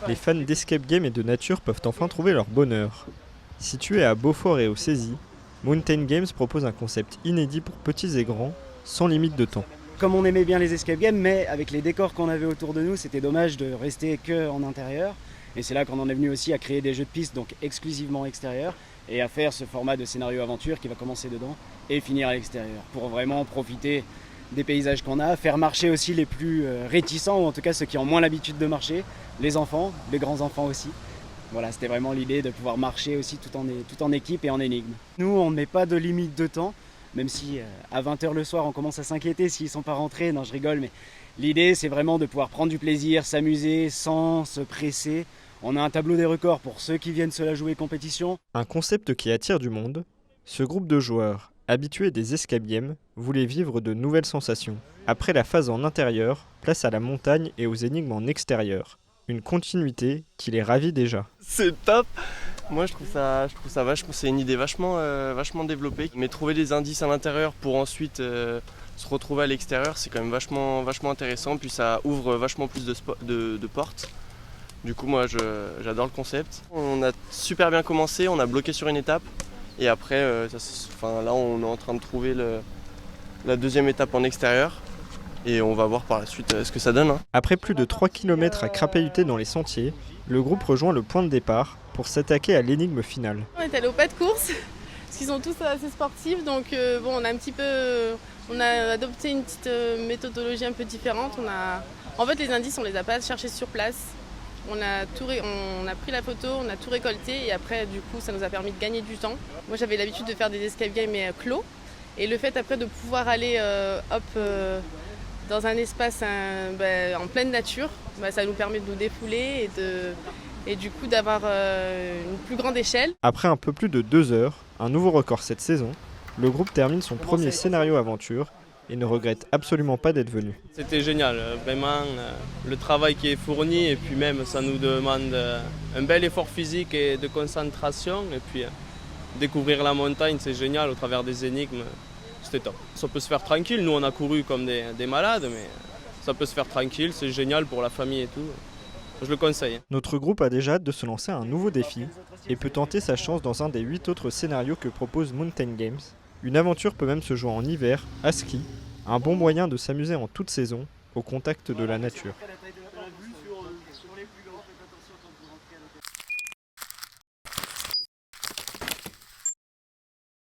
Les fans d'escape game et de nature peuvent enfin trouver leur bonheur. Situé à Beaufort et au Cézit, Mountain Games propose un concept inédit pour petits et grands, sans limite de temps. Comme on aimait bien les escape games, mais avec les décors qu'on avait autour de nous, c'était dommage de rester que en intérieur. Et c'est là qu'on en est venu aussi à créer des jeux de piste, donc exclusivement extérieurs, et à faire ce format de scénario aventure qui va commencer dedans et finir à l'extérieur, pour vraiment profiter des paysages qu'on a, faire marcher aussi les plus réticents, ou en tout cas ceux qui ont moins l'habitude de marcher, les enfants, les grands-enfants aussi. Voilà, c'était vraiment l'idée de pouvoir marcher aussi tout en équipe et en énigme. Nous, on ne met pas de limite de temps, même si à 20h le soir, on commence à s'inquiéter s'ils ne sont pas rentrés. Non, je rigole, mais l'idée, c'est vraiment de pouvoir prendre du plaisir, s'amuser sans se presser. On a un tableau des records pour ceux qui viennent se la jouer compétition. Un concept qui attire du monde, ce groupe de joueurs, habitués des escape games, voulait vivre de nouvelles sensations. Après la phase en intérieur, place à la montagne et aux énigmes en extérieur. Une continuité qui les ravit déjà. C'est top. Moi je trouve ça vachement, c'est une idée vachement développée. Mais trouver des indices à l'intérieur pour ensuite se retrouver à l'extérieur, c'est quand même vachement intéressant. Puis ça ouvre vachement plus de portes. Du coup moi j'adore le concept. On a super bien commencé, on a bloqué sur une étape. Et après, là on est en train de trouver la deuxième étape en extérieur. Et on va voir par la suite ce que ça donne. Après plus de 3 km à crapahuter dans les sentiers, le groupe rejoint le point de départ pour s'attaquer à l'énigme finale. On est allé au pas de course, parce qu'ils sont tous assez sportifs, donc on a adopté une petite méthodologie un peu différente. En fait, les indices, on les a pas cherchés sur place. On a pris la photo, on a tout récolté, et après, du coup, ça nous a permis de gagner du temps. Moi, j'avais l'habitude de faire des escape games mais clos, et le fait après de pouvoir aller dans un espace en pleine nature, ça nous permet de nous défouler et du coup d'avoir une plus grande échelle. Après un peu plus de 2 heures, un nouveau record cette saison, le groupe termine son premier scénario aventure et ne regrette absolument pas d'être venu. C'était génial, vraiment le travail qui est fourni et puis même ça nous demande un bel effort physique et de concentration et puis découvrir la montagne c'est génial au travers des énigmes. C'était top. Ça peut se faire tranquille, nous on a couru comme des malades, mais ça peut se faire tranquille, c'est génial pour la famille et tout. Je le conseille. Notre groupe a déjà hâte de se lancer à un nouveau défi et peut tenter sa chance dans un des 8 autres scénarios que propose Mountain Games. Une aventure peut même se jouer en hiver, à ski, un bon moyen de s'amuser en toute saison, au contact de la nature.